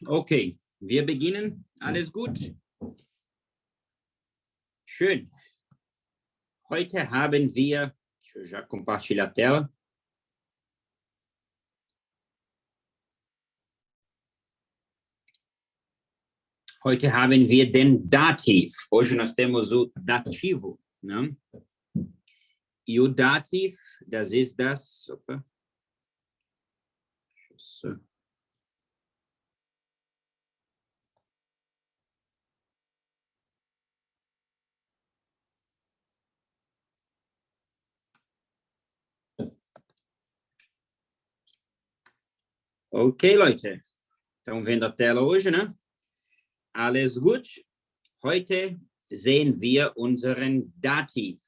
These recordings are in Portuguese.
Okay, wir beginnen. Alles gut? Schön. Heute haben wir, deixa eu já compartilhar a tela. Heute haben wir den Dativ. Hoje nós temos o dativo, né? E o dativ, das ist das... Opa. Ok, Leute. Estão vendo a tela hoje, né? Alles gut? Heute sehen wir unseren Dativ.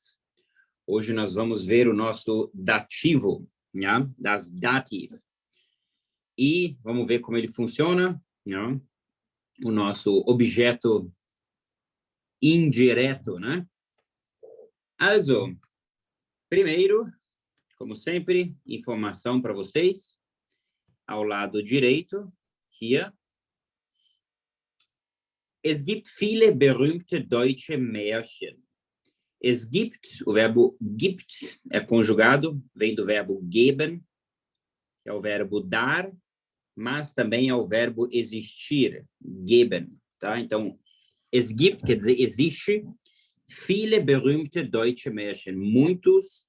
Hoje nós vamos ver o nosso dativo, né? Das Dativ. E vamos ver como ele funciona, né? O nosso objeto indireto, né? Also, primeiro, como sempre, informação para vocês. Ao lado direito, hier. Es gibt viele berühmte deutsche Märchen. Es gibt, o verbo gibt é conjugado, vem do verbo geben, que é o verbo dar, mas também é o verbo existir, geben, tá? Então, es gibt quer dizer existe, viele berühmte deutsche Märchen, muitos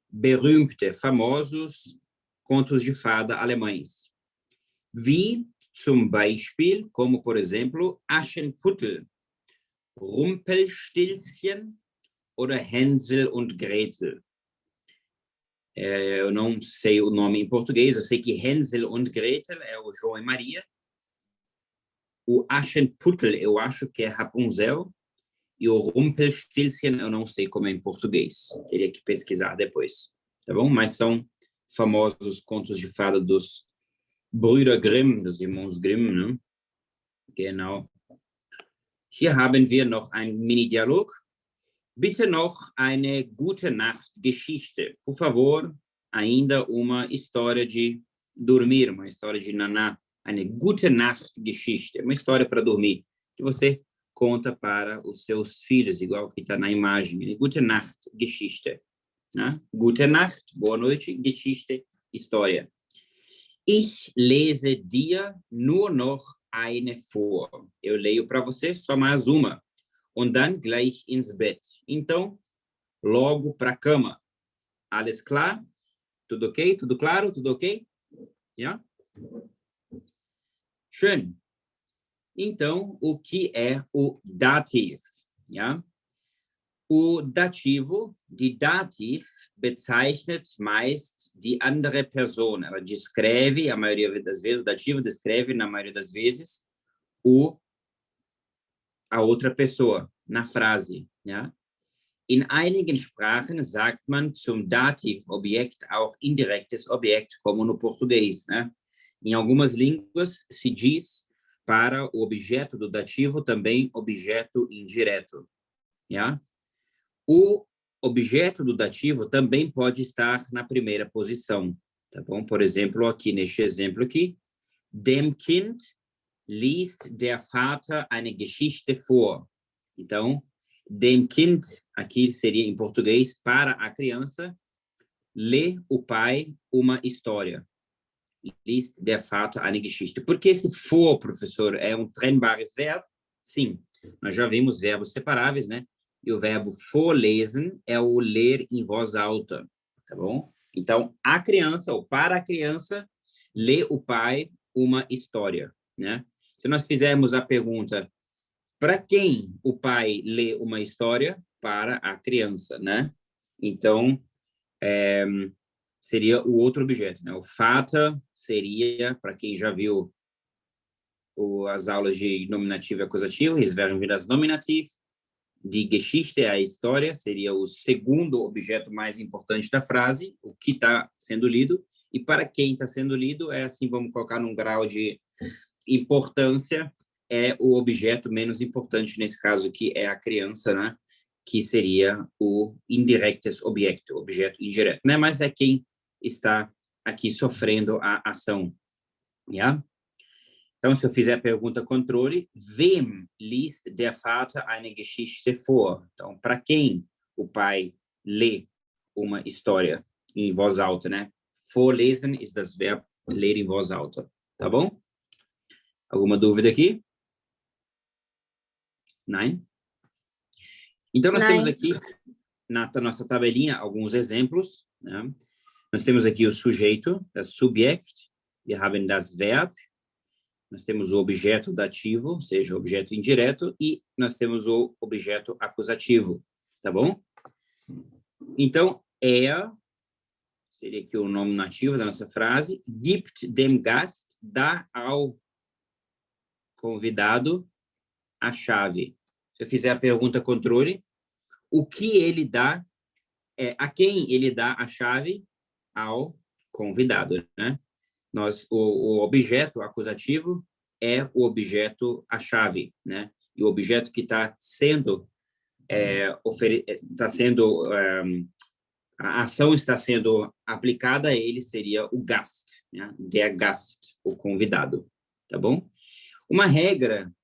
berühmte, famosos contos de fada alemães. Wie zum Beispiel, como por exemplo, Aschenputtel, Rumpelstilzchen oder Hänsel und Gretel. Eu não sei o nome em português, eu sei que Hänsel und Gretel é o João e Maria. O Aschenputtel, eu acho que é Rapunzel. E o Rumpelstilzchen, eu não sei como é em português. Teria que pesquisar depois, tá bom? Mas são famosos contos de fada dos Brüder Grimm, dos irmãos Grimm, né? Genau. Hier haben wir noch einen Mini-Dialog. Bitte noch eine Gute-Nacht-Geschichte. Por favor, ainda uma história de dormir, uma história de naná. Eine Gute-Nacht-Geschichte, uma história para dormir, que você conta para os seus filhos, igual que está na imagem. Gute-Nacht-Geschichte. Né? Gute Nacht, boa noite, Geschichte, história. Ich lese dir nur noch eine vor. Eu leio para você só mais uma. Und dann gleich ins Bett. Então, logo para a cama. Alles klar? Tudo ok? Tudo claro? Tudo ok? Ja? Schön. Então, o que é o Dativ? Ja? O dativo, die Dativ, bezeichnet meist die andere Person. Ela descreve, a maioria das vezes, o dativo descreve, na maioria das vezes, a outra pessoa, na frase. Ja? In einigen Sprachen sagt man zum Dativobjekt auch indirektes Objekt, como no português. Né? Em algumas línguas se diz para o objeto do dativo também objeto indireto. Ja? O objeto do dativo também pode estar na primeira posição, tá bom? Por exemplo, aqui neste exemplo aqui, dem Kind liest der Vater eine Geschichte vor. Então, dem Kind, aqui seria em português, para a criança, lê o pai uma história. Liest der Vater eine Geschichte. Por que esse for, professor, é um trennbares verbo? Sim, nós já vimos verbos separáveis, né? E o verbo vorlesen é o ler em voz alta, tá bom? Então, a criança, ou para a criança, lê o pai uma história, né? Se nós fizermos a pergunta, para quem o pai lê uma história? Para a criança, né? Então, seria o outro objeto, né? O Vater seria, para quem já viu as aulas de nominativo e acusativo, eles vão vir das nominativas. Die Geschichte, a história, seria o segundo objeto mais importante da frase, o que está sendo lido, e para quem está sendo lido, é assim, vamos colocar num grau de importância, é o objeto menos importante, nesse caso aqui, é a criança, né? Que seria o indirectes object, objeto indireto, né? Mas é quem está aqui sofrendo a ação, yeah? Então, se eu fizer a pergunta controle, wem liest der Vater eine Geschichte vor? Então, para quem o pai lê uma história em voz alta, né? Vorlesen ist das Verb ler em voz alta, tá bom? Alguma dúvida aqui? Nein? Então, nós temos aqui, na nossa tabelinha, alguns exemplos, né? Nós temos aqui o sujeito, das Subjekt, wir haben das Verb, nós temos o objeto dativo, ou seja, o objeto indireto, e nós temos o objeto acusativo, tá bom? Então, seria aqui o nome nativo da nossa frase, gibt dem Gast, dá ao convidado a chave. Se eu fizer a pergunta controle, o que ele dá, a quem ele dá a chave? Ao convidado, né? O objeto acusativo é o objeto a chave, né? E o objeto que está sendo a ação está sendo aplicada a ele seria o Gast, né? Der Gast, o convidado, tá bom? Uma regra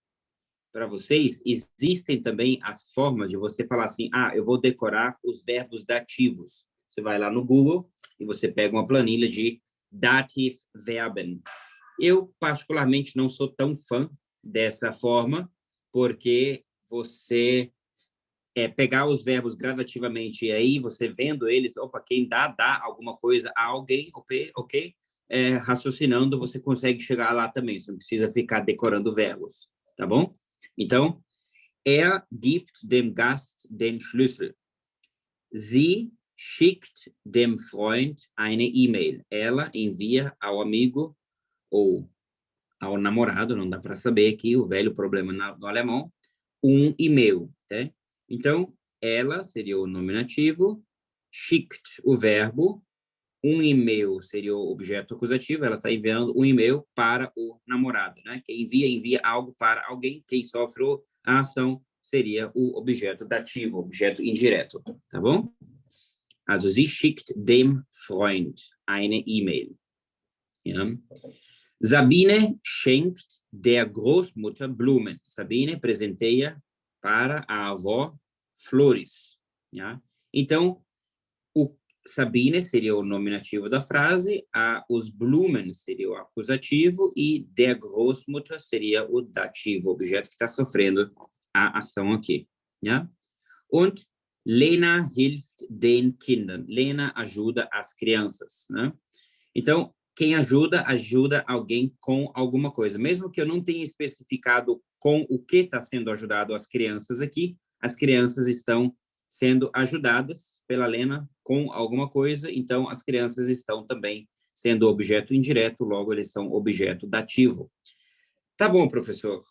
para vocês, existem também as formas de você falar assim, eu vou decorar os verbos dativos. Você vai lá no Google e você pega uma planilha de Dativ Verben. Eu, particularmente, não sou tão fã dessa forma, porque você pegar os verbos gradativamente e aí você vendo eles, quem dá alguma coisa a alguém, ok? Raciocinando, você consegue chegar lá também, você não precisa ficar decorando verbos, tá bom? Então, gibt dem Gast den Schlüssel. Sie schickt dem Freund eine E-Mail. Ela envia ao amigo ou ao namorado, não dá para saber aqui, o velho problema no alemão, um e-mail, tá? Então, ela seria o nominativo, schickt o verbo, um e-mail seria o objeto acusativo, ela está enviando um e-mail para o namorado, né? Quem envia algo para alguém, quem sofre a ação seria o objeto dativo, objeto indireto, tá bom? Also, sie schickt dem Freund eine E-Mail. Ja? Sabine schenkt der Großmutter Blumen. Sabine presenteia para a avó flores. Ja? Então, o Sabine seria o nominativo da frase, os Blumen seria o acusativo e der Großmutter seria o dativo, o objeto que está sofrendo a ação aqui. Ja? Und Lena hilft den Kindern. Lena ajuda as crianças, né? Então, quem ajuda alguém com alguma coisa. Mesmo que eu não tenha especificado com o que está sendo ajudado as crianças aqui, as crianças estão sendo ajudadas pela Lena com alguma coisa, então as crianças estão também sendo objeto indireto, logo eles são objeto dativo. Tá bom, professor.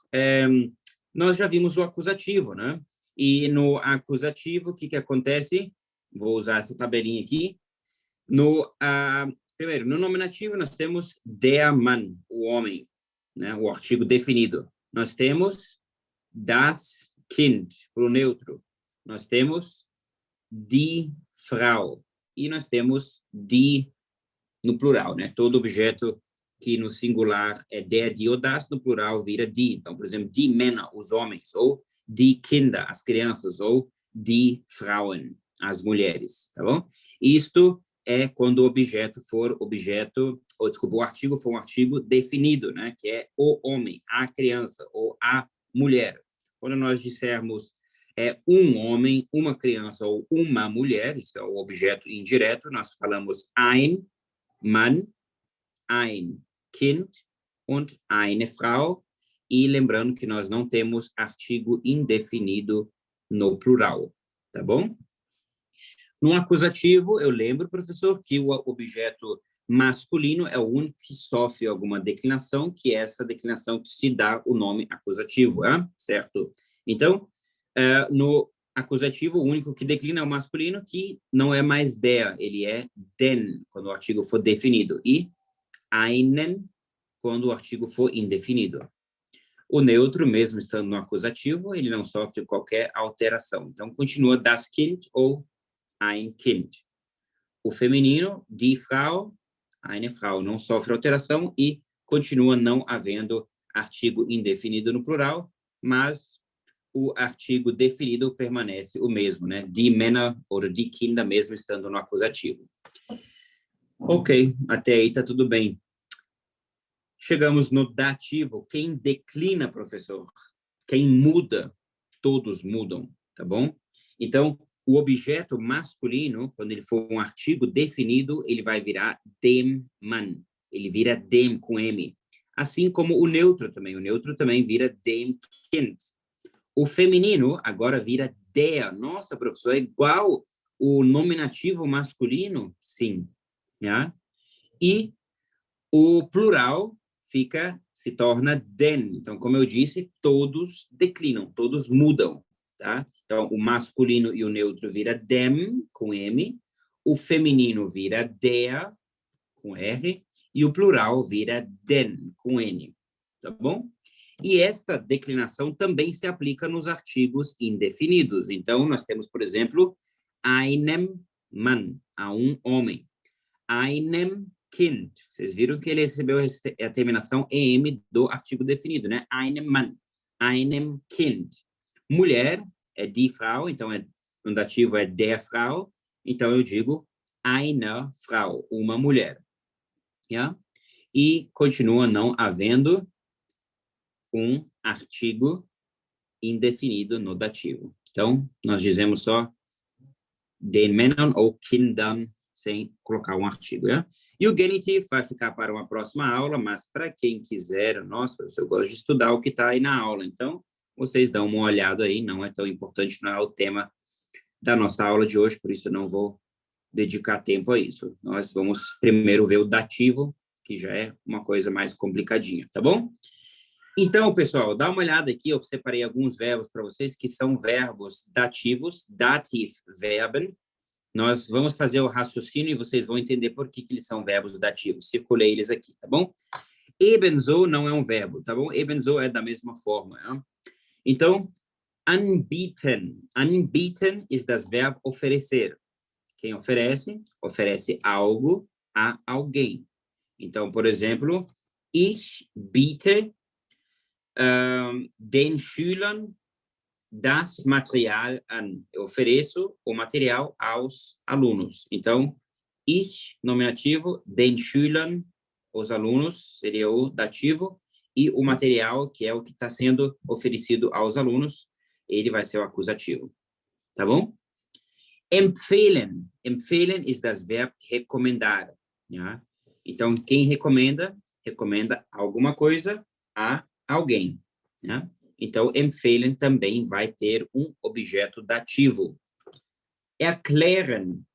Nós já vimos o acusativo, né? E no acusativo, o que acontece? Vou usar essa tabelinha aqui. Primeiro, no nominativo, nós temos der Mann, o homem, né? O artigo definido. Nós temos das Kind, para o neutro. Nós temos die Frau. E nós temos die no plural, né? Todo objeto que no singular é der, die ou das, no plural vira die. Então, por exemplo, die Männer, os homens, ou die Kinder, as crianças, ou die Frauen, as mulheres, tá bom? Isto é quando o objeto for o artigo for um artigo definido, né? Que é o homem, a criança, ou a mulher. Quando nós dissermos um homem, uma criança ou uma mulher, isso é o objeto indireto, nós falamos ein Mann, ein Kind und eine Frau, e lembrando que nós não temos artigo indefinido no plural, tá bom? No acusativo, eu lembro, professor, que o objeto masculino é o único que sofre alguma declinação, que é essa declinação que se dá o nome acusativo, certo? Então, no acusativo, o único que declina é o masculino, que não é mais der, ele é den, quando o artigo for definido, e einen, quando o artigo for indefinido. O neutro, mesmo estando no acusativo, ele não sofre qualquer alteração. Então, continua das Kind ou ein Kind. O feminino, die Frau, eine Frau, não sofre alteração e continua não havendo artigo indefinido no plural, mas o artigo definido permanece o mesmo, né? Die Männer ou die Kinder, mesmo estando no acusativo. Ok, até aí tá tudo bem. Chegamos no dativo. Quem declina, professor? Quem muda? Todos mudam, tá bom? Então, o objeto masculino, quando ele for um artigo definido, ele vai virar dem Mann. Ele vira dem com M. Assim como o neutro também. O neutro também vira dem Kind. O feminino agora vira der. Nossa, professor, é igual o nominativo masculino? Sim. Yeah? E o plural se torna den. Então, como eu disse, todos declinam, todos mudam, tá? Então, o masculino e o neutro vira dem, com M, o feminino vira der, com R, e o plural vira den, com N, tá bom? E esta declinação também se aplica nos artigos indefinidos. Então, nós temos, por exemplo, einem Mann, a um homem. Einem Kind. Vocês viram que ele recebeu a terminação EM do artigo definido, né? Einem Mann, einem Kind. Mulher é die Frau, então no dativo é der Frau, então eu digo eine Frau, uma mulher. Yeah? E continua não havendo um artigo indefinido no dativo. Então, nós dizemos só den Männern ou Kindern, sem colocar um artigo, né? E o genitive vai ficar para uma próxima aula, mas para quem quiser, nossa, eu gosto de estudar o que está aí na aula, então vocês dão uma olhada aí, não é tão importante, não é o tema da nossa aula de hoje, por isso eu não vou dedicar tempo a isso. Nós vamos primeiro ver o dativo, que já é uma coisa mais complicadinha, tá bom? Então, pessoal, dá uma olhada aqui, eu separei alguns verbos para vocês, que são verbos dativos, Dativverben. Nós vamos fazer o raciocínio e vocês vão entender por que eles são verbos dativos. Circulei eles aqui, tá bom? Ebenso não é um verbo, tá bom? Ebenso é da mesma forma. Ja? Então, anbieten. Anbieten ist das Verb oferecer. Quem oferece? Oferece algo a alguém. Então, por exemplo, ich biete den Schülern das Material an. Eu ofereço o material aos alunos. Então, ich, nominativo, den Schülern, os alunos, seria o dativo, e o material, que é o que está sendo oferecido aos alunos, ele vai ser o acusativo. Tá bom? Empfehlen. Empfehlen ist das Verb recomendar. Ja? Então, quem recomenda, recomenda alguma coisa a alguém. Ja? Então, empfehlen também vai ter um objeto dativo. Erklären.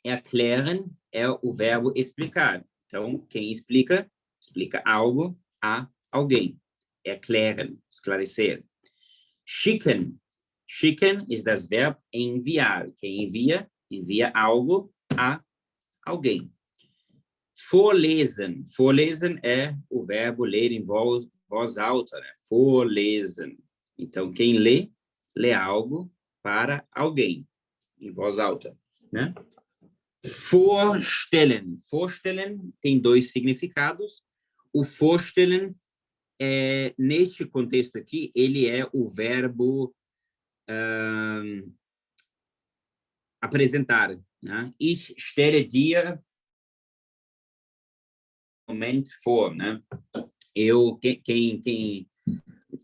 Erklären é o verbo explicar. Então, quem explica, explica algo a alguém. Erklären, esclarecer. Schicken. Schicken ist das Verb enviar. Quem envia, envia algo a alguém. Vorlesen. Vorlesen é o verbo ler em voz alta, né? Vorlesen. Então, quem lê, lê algo para alguém, em voz alta, né? Vorstellen. Vorstellen tem dois significados. O vorstellen, neste contexto aqui, ele é o verbo apresentar, né? Ich stelle dir Moment vor, né? Quem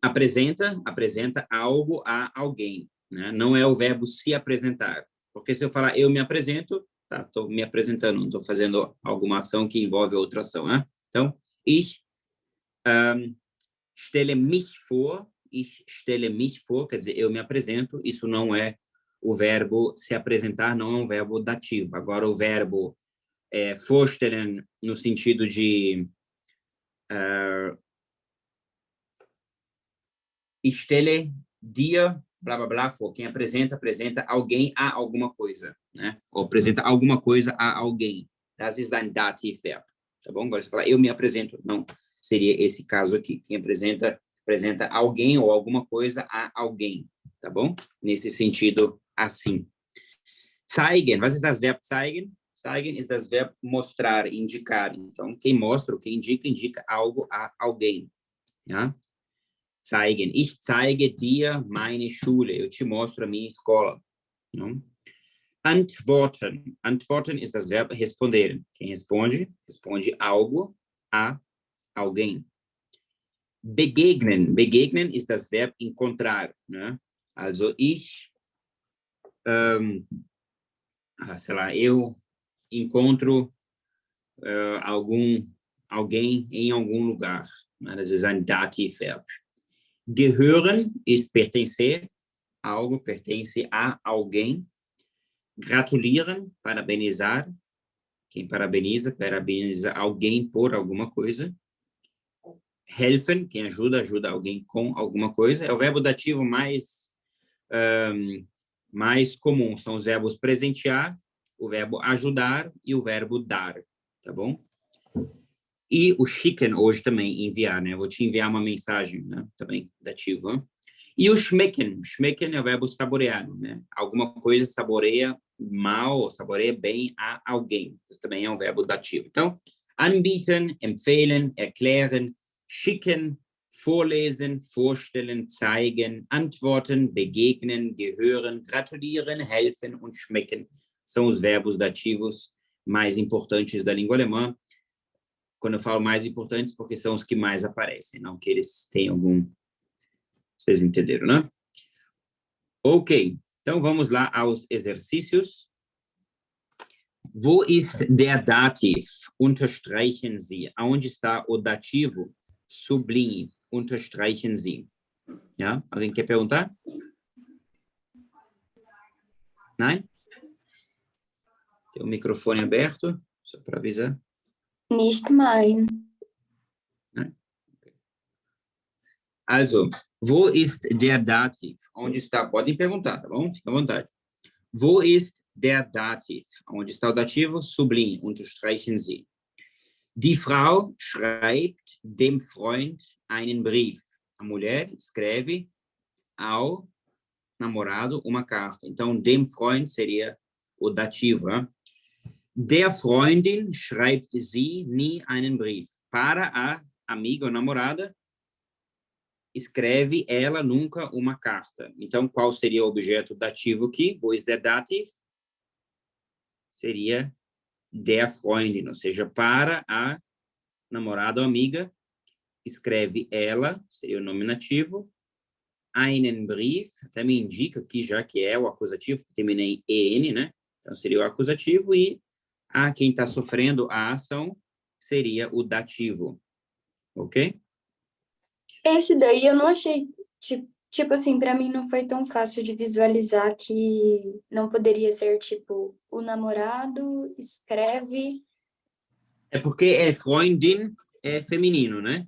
apresenta algo a alguém, né? Não é o verbo se apresentar. Porque se eu falar eu me apresento, tá, estou me apresentando, não estou fazendo alguma ação que envolve outra ação, né? Então, ich stelle mich vor, quer dizer, eu me apresento, isso não é o verbo se apresentar, não é um verbo dativo. Agora, o verbo vorstellen, no sentido de ich stelle dir, blá, blá, blá, for. Quem apresenta alguém a alguma coisa, né? Ou apresenta alguma coisa a alguém. Das ist ein Dativverb, tá bom? Agora, você fala, eu me apresento, não. Seria esse caso aqui. Quem apresenta alguém ou alguma coisa a alguém, tá bom? Nesse sentido, assim. Zeigen, was ist das Verb zeigen? Zeigen ist das Verb mostrar, indicar. Então, quem mostra, quem indica, indica algo a alguém. Ja? Zeigen. Ich zeige dir meine Schule. Eu te mostro a minha escola. Não? Antworten. Antworten ist das Verbo responder. Quem responde, responde algo a alguém. Begegnen. Begegnen ist das Verb encontrar. Né? Also ich, sei lá, eu encontro alguém em algum lugar. Né? Das ist ein Dativverb. Gehören ist pertencer. Algo pertence a alguém. Gratulieren, parabenizar. Quem parabeniza, parabeniza alguém por alguma coisa. Helfen, quem ajuda, ajuda alguém com alguma coisa. É o verbo dativo mais comum. São os verbos presentear, o verbo ajudar e o verbo dar, tá bom? E o schicken hoje também, enviar, né? Vou te enviar uma mensagem, né? Também dativo, né? E o schmecken. Schmecken é o verbo saborear, né? Alguma coisa saboreia mal ou saboreia bem a alguém. Isso também é um verbo dativo. Então, anbieten, empfehlen, erklären, schicken, vorlesen, vorstellen, zeigen, antworten, begegnen, gehören, gratulieren, helfen und schmecken são os verbos dativos mais importantes da língua alemã. Quando eu falo mais importantes, porque são os que mais aparecem, não que eles têm algum... Vocês entenderam, né? Ok, então vamos lá aos exercícios. Wo ist der Dativ? Unterstreichen Sie. Aonde está o dativo? Sublinhe. Unterstreichen Sie. Ja? Alguém quer perguntar? Não? Tem o microfone aberto, só para avisar. Nicht mein. Also, wo ist der Dativ? Onde está? Podem perguntar, tá bom? Fica à vontade. Wo ist der Dativ? Onde está o dativo? Sublinhe, unterstreichen Sie. Die Frau schreibt dem Freund einen Brief. A mulher escreve ao namorado uma carta. Então, dem Freund seria o dativo. Né? Der Freundin schreibt sie nie einen Brief. Para a amiga ou namorada, escreve ela nunca uma carta. Então, qual seria o objeto dativo aqui? Wo ist der Dativ? Seria der Freundin, ou seja, para a namorada ou amiga, escreve ela, seria o nominativo, einen Brief, até me indica aqui já que é o acusativo, que termina em en, né? Então, seria o acusativo, e a quem está sofrendo a ação seria o dativo. Ok? Esse daí eu não achei, tipo assim, para mim não foi tão fácil de visualizar que não poderia ser, tipo, o namorado escreve... É porque Freundin é feminino, né?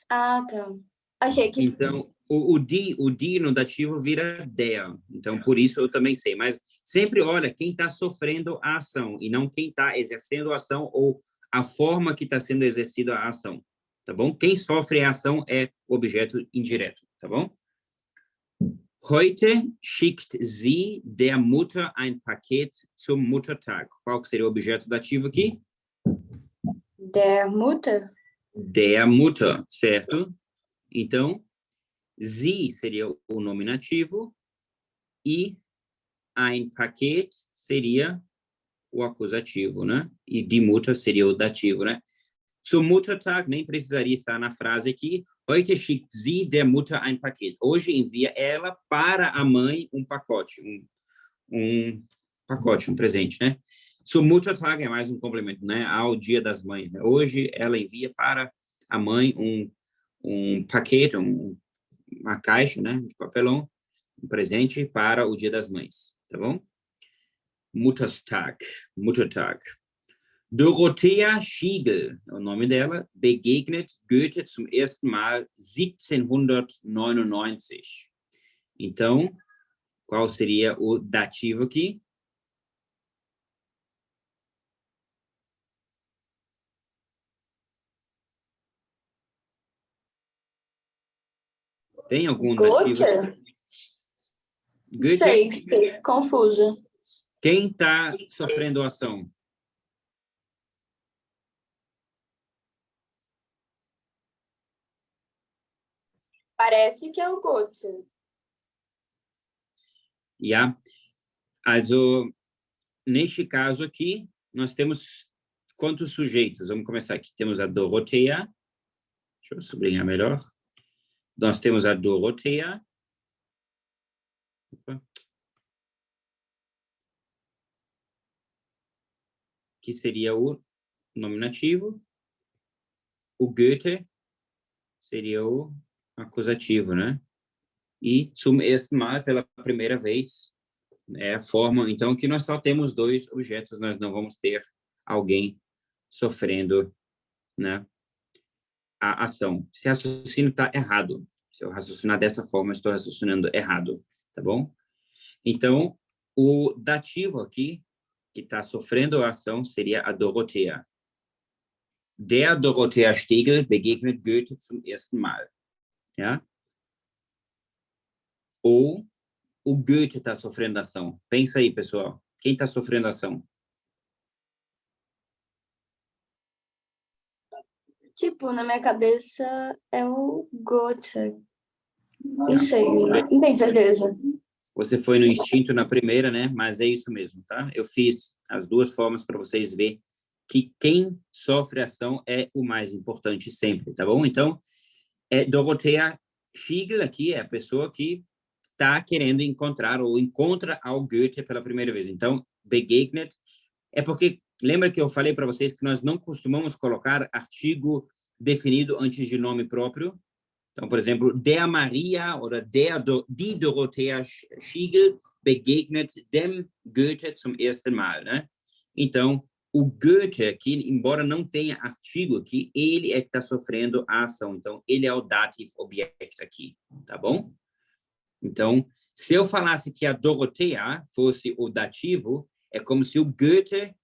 Ah, tá. Achei que... Então, o die no dativo vira der. Então, por isso eu também sei. Mas sempre olha quem está sofrendo a ação e não quem está exercendo a ação ou a forma que está sendo exercida a ação. Tá bom? Quem sofre a ação é o objeto indireto. Tá bom? Heute schickt sie der Mutter ein Paket zum Muttertag. Qual seria o objeto dativo aqui? Der Mutter? Der Mutter, certo? Então, sie seria o nominativo e ein Paket seria o acusativo, né? E die Mutter seria o dativo, né? Zum Muttertag nem precisaria estar na frase aqui. Heute schickt sie der Mutter ein Paket. Hoje envia ela para a mãe um pacote, um pacote, um presente, né? Zum Muttertag é mais um complemento, né? Ao Dia das Mães, né? Hoje ela envia para a mãe um paquete, uma caixa, né, de papelão, um presente para o Dia das Mães, tá bom? Muttertag. Dorothea Schiegel, é o nome dela, begegnet Goethe zum ersten Mal 1799. Então, qual seria o dativo aqui? Tem algum dativo? Goethe? Sei, confusa. Quem está sofrendo a ação? Parece que é o Goethe. Ja, also, neste caso aqui, nós temos quantos sujeitos? Vamos começar aqui. Temos a Dorothea. Deixa eu sublinhar melhor. Nós temos a Dorothea. Opa. Que seria o nominativo. O Goethe seria o acusativo, né? E zum ersten Mal, pela primeira vez, é a forma, então, que nós só temos dois objetos, nós não vamos ter alguém sofrendo, né, a ação. Esse raciocínio está errado. Se eu raciocinar dessa forma, estou raciocinando errado, tá bom? Então, o dativo aqui, que está sofrendo a ação, seria a Dorothea. Der Dorothea Stegel begegnet Goethe zum ersten Mal. Ja? Ou o Goethe está sofrendo a ação. Pensa aí, pessoal. Quem está sofrendo a ação? Tipo, na minha cabeça é o Goethe. Não sei, não tenho certeza. Você foi no instinto na primeira, né? Mas é isso mesmo, tá? Eu fiz as duas formas para vocês verem que quem sofre ação é o mais importante sempre, tá bom? Então, Dorothea Stegel aqui é a pessoa que está querendo encontrar ou encontra ao Goethe pela primeira vez. Então, begegnet é porque, lembra que eu falei para vocês que nós não costumamos colocar artigo definido antes de nome próprio? Então, por exemplo, der Maria oder die Dorothea Stegel begegnet dem Goethe zum ersten Mal, né? Então, o Goethe aqui, embora não tenha artigo aqui, ele é que está sofrendo a ação. Então, ele é o dative object aqui, tá bom? Então, se eu falasse que a Dorothea fosse o dativo, é como se o Goethe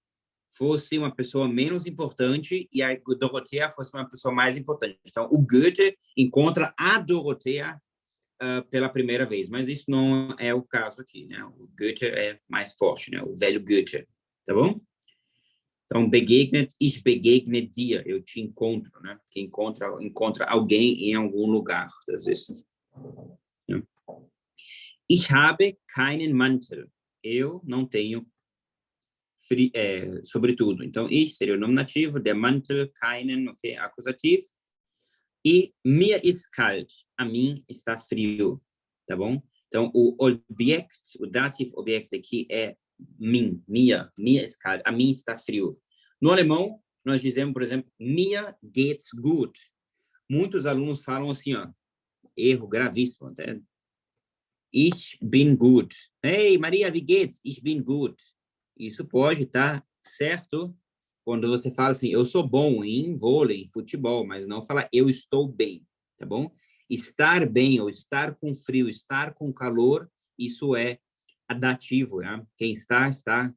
fosse uma pessoa menos importante e a Dorothea fosse uma pessoa mais importante. Então, o Goethe encontra a Dorothea pela primeira vez, mas isso não é o caso aqui, né? O Goethe é mais forte, né? O velho Goethe, tá bom? Então, begegnet, ich begegne dir, eu te encontro, né? Que encontra alguém em algum lugar, das vezes. Ja. Ich habe keinen Mantel, eu não tenho sobretudo. Então, ich seria o nominativo, der Mantel, keinen, ok, acusativo. E mir ist kalt, a mim está frio, tá bom? Então, o object, o dative object aqui é mir ist kalt, a mim está frio. No alemão, nós dizemos, por exemplo, mir geht's gut. Muitos alunos falam assim, ó, erro gravíssimo, né? Ich bin gut. Hey, Maria, wie geht's? Ich bin gut. Isso pode estar certo quando você fala assim, eu sou bom em vôlei, em futebol, mas não fala eu estou bem, tá bom? Estar bem ou estar com frio, estar com calor, isso é adativo, né? Quem está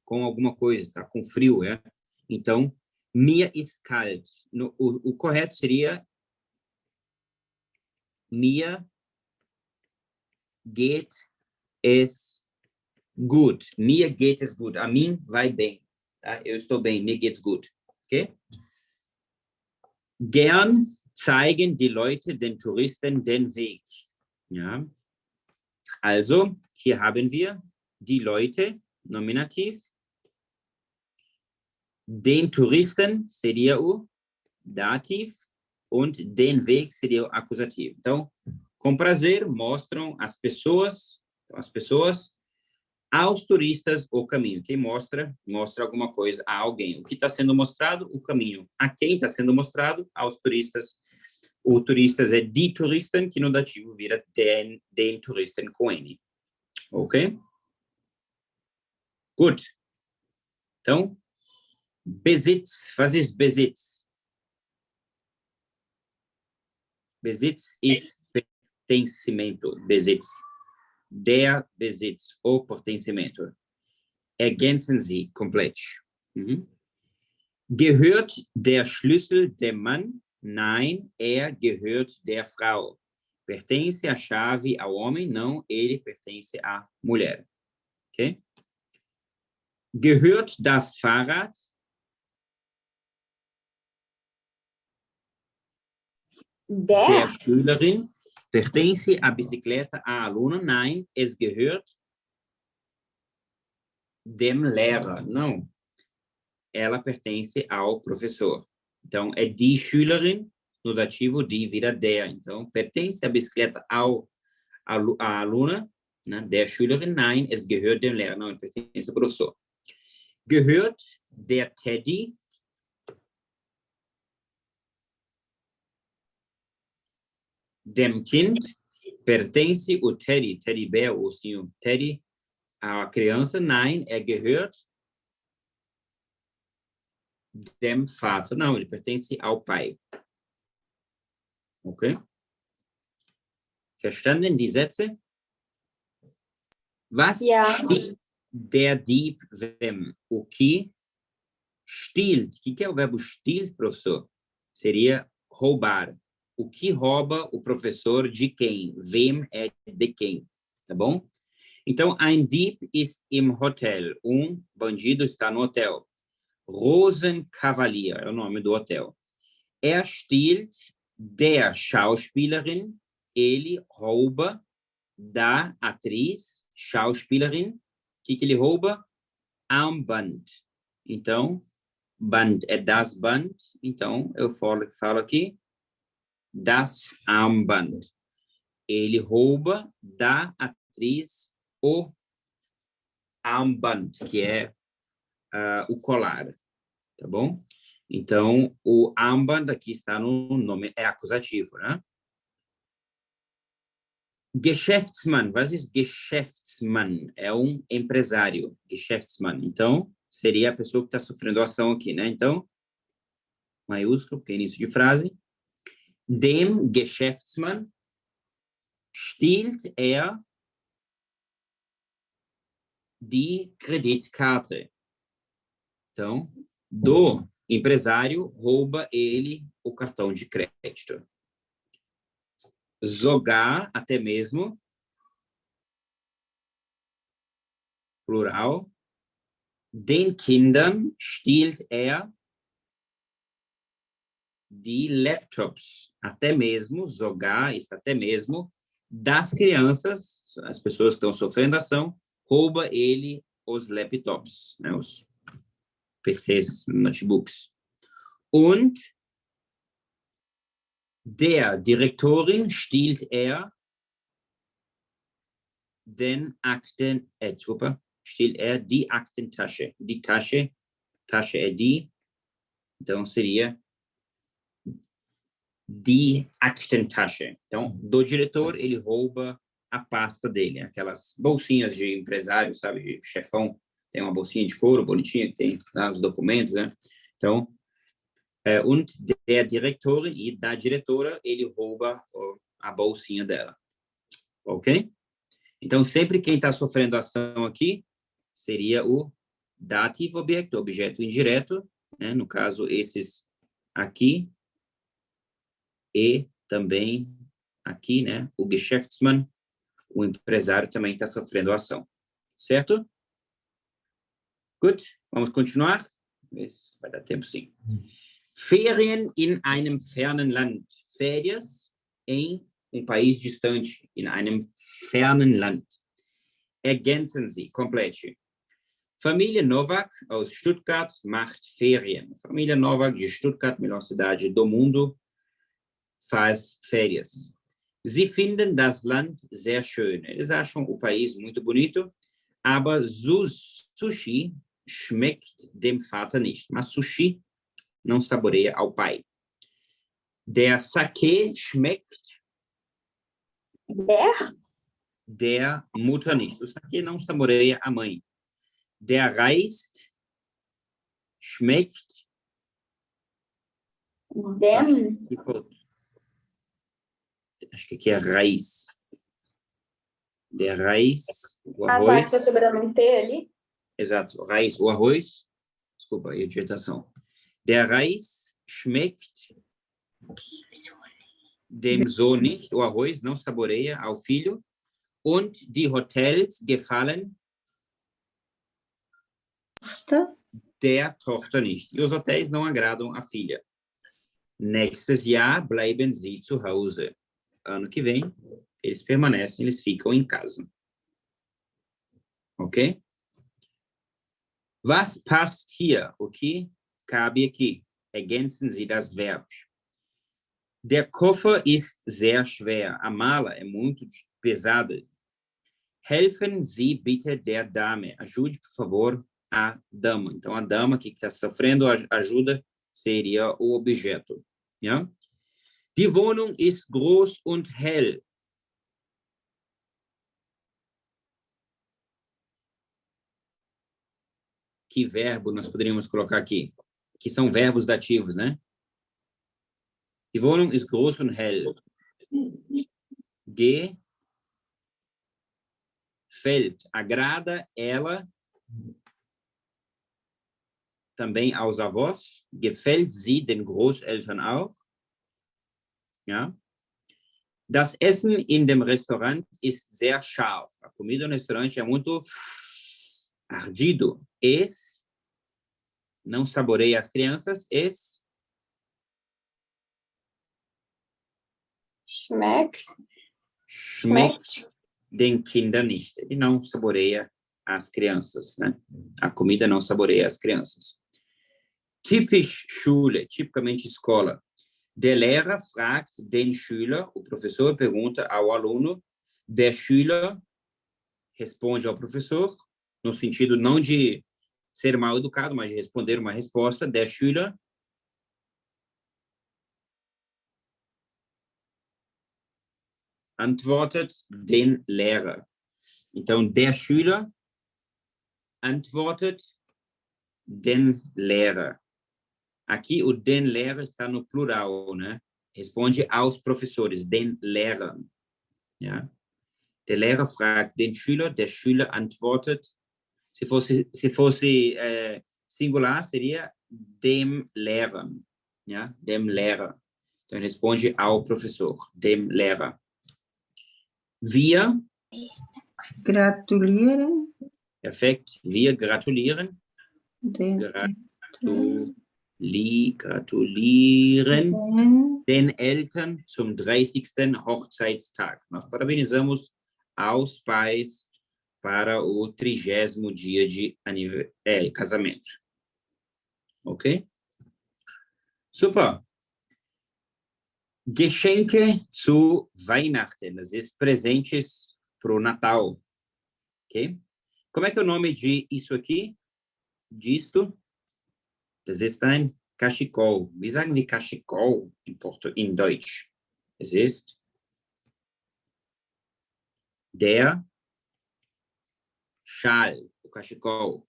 com alguma coisa, está com frio, né? Então, mir ist kalt. O correto seria mir geht es gut. Mir geht es gut. A mim vai bem. Tá? Eu estou bem. Mir geht's gut. Okay? Gern zeigen die Leute den Touristen den Weg. Ja? Also, hier haben wir die Leute, Nominativ. Den Touristen seria o Dativ und den Weg seria o acusativo. Então, com prazer, mostram as pessoas aos turistas o caminho. Quem mostra alguma coisa a alguém. O que está sendo mostrado? O caminho. A quem está sendo mostrado? Aos turistas. O turistas é die Touristen, que no dativo vira den Touristen com N. Ok? Gut. Então, Besitz. Was ist Besitz? Besitz ist pertencimento. Besitz. Der Besitz, o pertencimento. Ergänzen Sie, komplett. Gehört der Schlüssel dem Mann? Nein, er gehört der Frau. Pertence a chave ao homem? Não, ele pertence à mulher. Ok? Gehört das Fahrrad? Der Schülerin? Pertence a bicicleta à aluna? Nein, es gehört dem Lehrer. Não. Ela pertence ao professor. Então, é die Schülerin, no dativo, die vira der. Então, pertence a bicicleta à aluna, né? Der Schülerin? Nein, es gehört dem Lehrer. Não, pertence ao professor. Gehört der Teddy dem Kind? Pertence o Teddy Bear, o ursinho Teddy, à criança? Nein, gehört dem Vater. Não, ele pertence ao pai. Okay? Verstanden die Sätze? Was stiehlt der Dieb wem? O que stiehlt? O que é o verbo stiehlt, professor? Seria roubar. O que rouba o professor de quem? Wem é de quem? Tá bom? Então, ein Dieb ist im Hotel. Bandido está no hotel. Rosenkavalier é o nome do hotel. Stiehlt der Schauspielerin. Ele rouba da atriz, Schauspielerin. O que ele rouba? Armband. Então, Band é das Band. Então, eu falo aqui das Armband. Ele rouba da atriz o Armband, que é o colar. Tá bom? Então, o Armband aqui está no nome, é acusativo, né? Geschäftsmann, was ist Geschäftsmann? É empresário, Geschäftsmann. Então, seria a pessoa que está sofrendo a ação aqui, né? Então, maiúsculo, porque é início de frase. Dem Geschäftsmann stiehlt die Kreditkarte. Então, do empresário, rouba ele o cartão de crédito. Sogar, até mesmo, plural. Den Kindern stiehlt die Laptops. Até mesmo, sogar, está até mesmo, das crianças, as pessoas que estão sofrendo ação, rouba ele os laptops, né, os PCs, notebooks. Und der Direktorin stiehlt den Akten, stiehlt die Aktentasche. Die Tasche é die, então seria die Aktentasche. Então, do diretor, ele rouba a pasta dele, aquelas bolsinhas de empresário, sabe, de chefão, tem uma bolsinha de couro bonitinha que tem lá os documentos, né? Então, und der Direktorin, e da diretora, ele rouba a bolsinha dela. Ok? Então, sempre quem está sofrendo ação aqui seria o dativo objeto, objeto indireto, né? No caso, esses aqui, e também aqui, né? O Geschäftsmann, o empresário, também está sofrendo ação. Certo? Gut, vamos continuar? Vai dar tempo, sim. Ferien in einem fernen Land. Férias em país distante, in einem fernen Land. Ergänzen Sie, complete. Familie Novak aus Stuttgart macht Ferien. Família Novak de Stuttgart, melhor cidade do mundo, faz férias. Sie finden das Land sehr schön. Eles acham o país muito bonito, aber Sushi schmeckt dem Vater nicht. Mas sushi não saboreia ao pai. Der Sake schmeckt der Mutter nicht. O sake não saboreia a mãe. Der Reis schmeckt dem. Acho que aqui é raiz. Der Reis, o arroz. arroz. Tá sobrando um T ali? Exato, raiz, o arroz. Desculpa, aí a digitação. Der Reis schmeckt dem Sohn nicht. O arroz não saboreia ao filho. Und die Hotels gefallen der Tochter nicht. E os hotéis não agradam a filha. Nächstes Jahr bleiben sie zu Hause. ano que vem, eles permanecem, eles ficam em casa. Ok? Was passt hier? O que cabe aqui? Ergänzen Sie das Verb. Der Koffer ist sehr schwer. A mala é muito pesada. Helfen Sie bitte der Dame. Ajude, por favor, a dama. Então, a dama que está sofrendo ajuda seria o objeto. Ja? Die Wohnung ist groß und hell. Que verbo nós poderíamos colocar aqui? Que são verbos dativos, né? Die Wohnung ist groß und hell. Gefällt. Agrada ela também aos avós. Gefällt sie den Großeltern auch? Ja. Das Essen in dem Restaurant ist sehr scharf. A comida no restaurante é muito ardido. Es não saboreia as crianças. Es schmeckt den Kindern nicht. Ele não saboreia as crianças, né? A comida não saboreia as crianças. Typisch Schule, tipicamente escola. Der Lehrer fragt den Schüler, o professor pergunta ao aluno, der Schüler responde ao professor, no sentido não de ser mal educado, mas de responder uma resposta. Der Schüler antwortet den Lehrer. Então, der Schüler antwortet den Lehrer. Aqui o den Lehrer está no plural, né? Responde aos professores, den Lehrern. Ja? Der Lehrer fragt den Schüler, der Schüler antwortet. Se fosse singular, seria dem Lehrern. Ja? Dem Lehrer. Então, responde ao professor, dem Lehrer. Wir gratulieren. Perfekt. Wir gratulieren. Gratulieren den Eltern zum 30. Hochzeitstag. Nós parabenizamos aos pais para o 30º dia de casamento. Ok? Super. Geschenke zu Weihnachten. Das ist presentes para o Natal. Ok? Como é que é o nome de isso aqui? Disto? Das ist ein Cachecol. Wie sagen wir Cachecol in Deutsch? Es ist der Schal, o cachecol.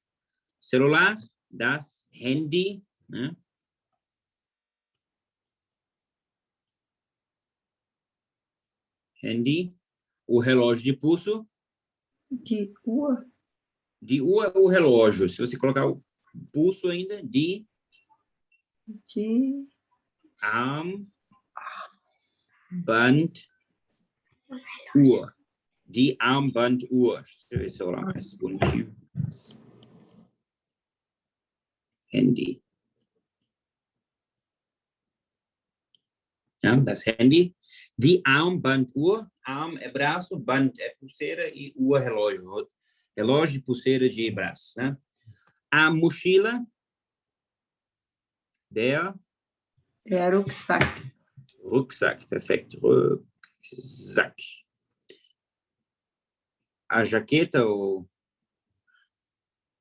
Celular, das Handy, né? Handy. O relógio de pulso. De Uhr. De Uhr é o relógio. Se você colocar o pulso ainda, de Armbanduhr. Die Armbanduhr. Escrever isso lá, mais bonitinho. Handy. Ja, das Handy. Die Armbanduhr. Arm é braço, band é pulseira e Uhr relógio. Relógio de pulseira de braço, né? A mochila. Der Rucksack. Rucksack, perfeito. Rucksack. A jaqueta,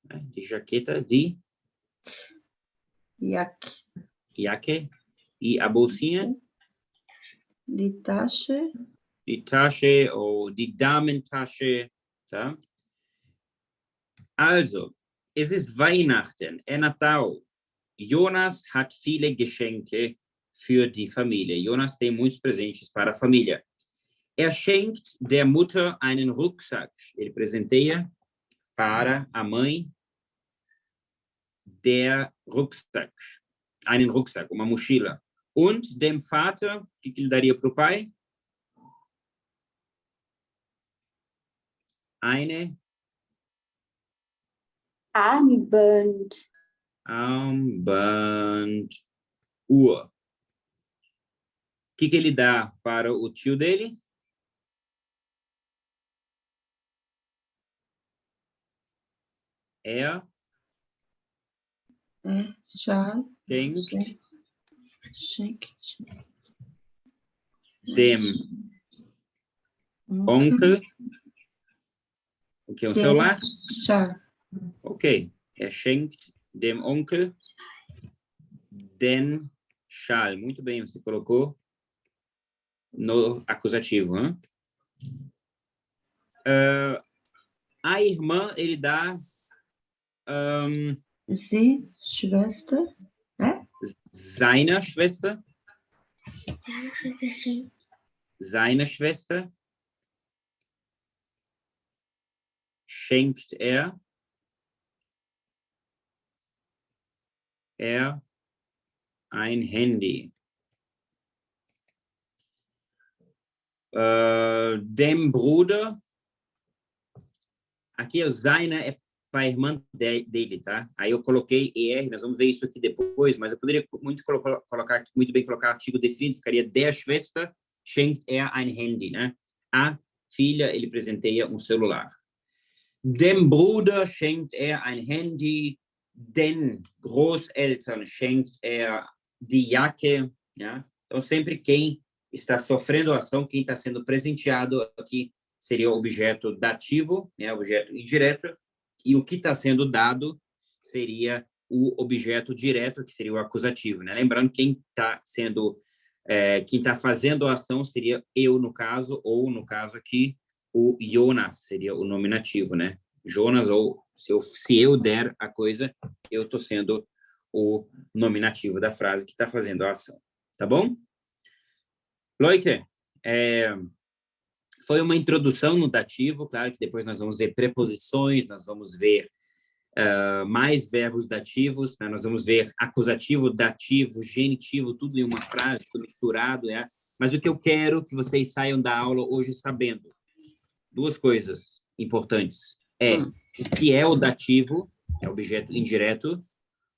de jaqueta, de Jacke. E a bolsinha? Die Tasche. Die Tasche ou die Damentasche, tá? Also, es ist Weihnachten, é Natal. Jonas hat viele Geschenke für die Familie. Jonas tem muitos presentes para a família. Er schenkt der Mutter einen Rucksack. Ele presenteia para a mãe der Rucksack. Einen Rucksack, uma mochila. Und dem Vater, o que ele daria para o pai? Eine Armbanduhr. que ele dá para o tio dele? Charles. Schenkt dem Onkel, o que é um celular? Charles. Ok, schenkt dem Onkel den Schal. Muito bem, você colocou no acusativo. Hein? A irmã, ele dá Sie, Schwester. seiner Schwester. Seine Schwester. Schenkt er ein Handy. Dem Bruder. Aqui o seine é para a irmã dele, tá? Aí eu coloquei ER, nós vamos ver isso aqui depois, mas eu poderia muito bem colocar artigo definido, ficaria der Schwester schenkt er ein Handy, né? A filha, ele presenteia um celular. Dem Bruder schenkt er ein Handy, den Großeltern schenkt er die Jacke, né? Então, sempre quem está sofrendo a ação, quem está sendo presenteado aqui seria o objeto dativo, né? Objeto indireto, e o que está sendo dado seria o objeto direto, que seria o acusativo, né? Lembrando, quem está fazendo a ação seria eu, no caso, ou, no caso aqui, o Jonas seria o nominativo, né? Jonas, ou se eu der a coisa, eu estou sendo o nominativo da frase que está fazendo a ação. Tá bom? Leute, foi uma introdução no dativo, claro que depois nós vamos ver preposições, nós vamos ver mais verbos dativos, né? Nós vamos ver acusativo, dativo, genitivo, tudo em uma frase, tudo misturado, né? Mas o que eu quero que vocês saiam da aula hoje sabendo, duas coisas importantes. O que é o dativo, é objeto indireto,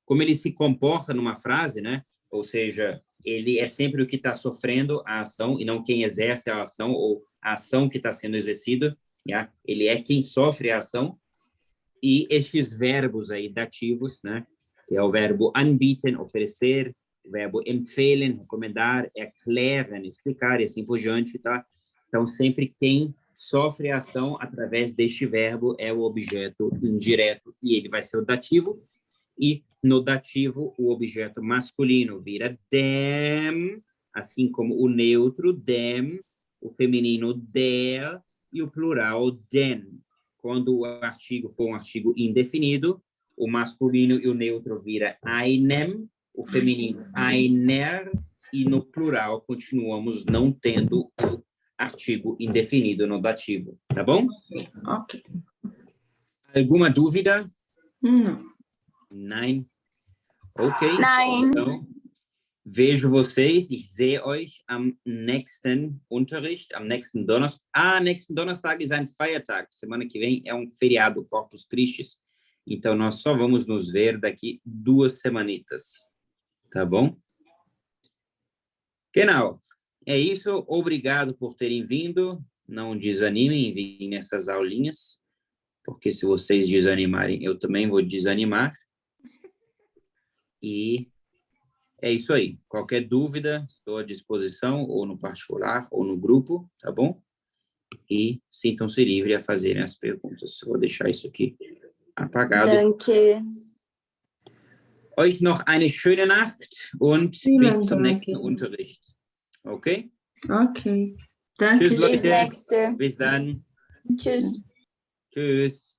como ele se comporta numa frase, né? Ou seja, ele é sempre o que está sofrendo a ação e não quem exerce a ação ou a ação que está sendo exercida. Yeah? Ele é quem sofre a ação. E estes verbos aí dativos, né? Que é o verbo anbieten, oferecer, o verbo empfehlen, recomendar, erklären, explicar e assim por diante, tá? Então, sempre quem sofre a ação através deste verbo é o objeto indireto e ele vai ser o dativo. E no dativo, o objeto masculino vira dem, assim como o neutro dem, o feminino der e o plural den. Quando o artigo for um artigo indefinido, o masculino e o neutro vira einem, o feminino einer, e no plural continuamos não tendo o artigo indefinido no dativo. Tá bom? Ok. Alguma dúvida? Não. Nein? Ok. Nein. Então, vejo vocês, ich sehe euch am nächsten Unterricht, am nächsten Donnerstag. Nächsten Donnerstag ist ein Feiertag. Semana que vem é um feriado, Corpus Christi. Então, nós só vamos nos ver daqui 2 semanitas. Tá bom? Genau. É isso. Obrigado por terem vindo. Não desanimem em vir nessas aulinhas, porque se vocês desanimarem, eu também vou desanimar. E é isso aí. Qualquer dúvida, estou à disposição, ou no particular, ou no grupo, tá bom? E sintam-se livres a fazerem as perguntas. Vou deixar isso aqui apagado. Danke. Euch noch eine schöne Nacht und bis zum nächsten Unterricht. Okay? Ok. Danke. Tschüss, Leute. Bis nächste. Bis dann. Tschüss. Tschüss.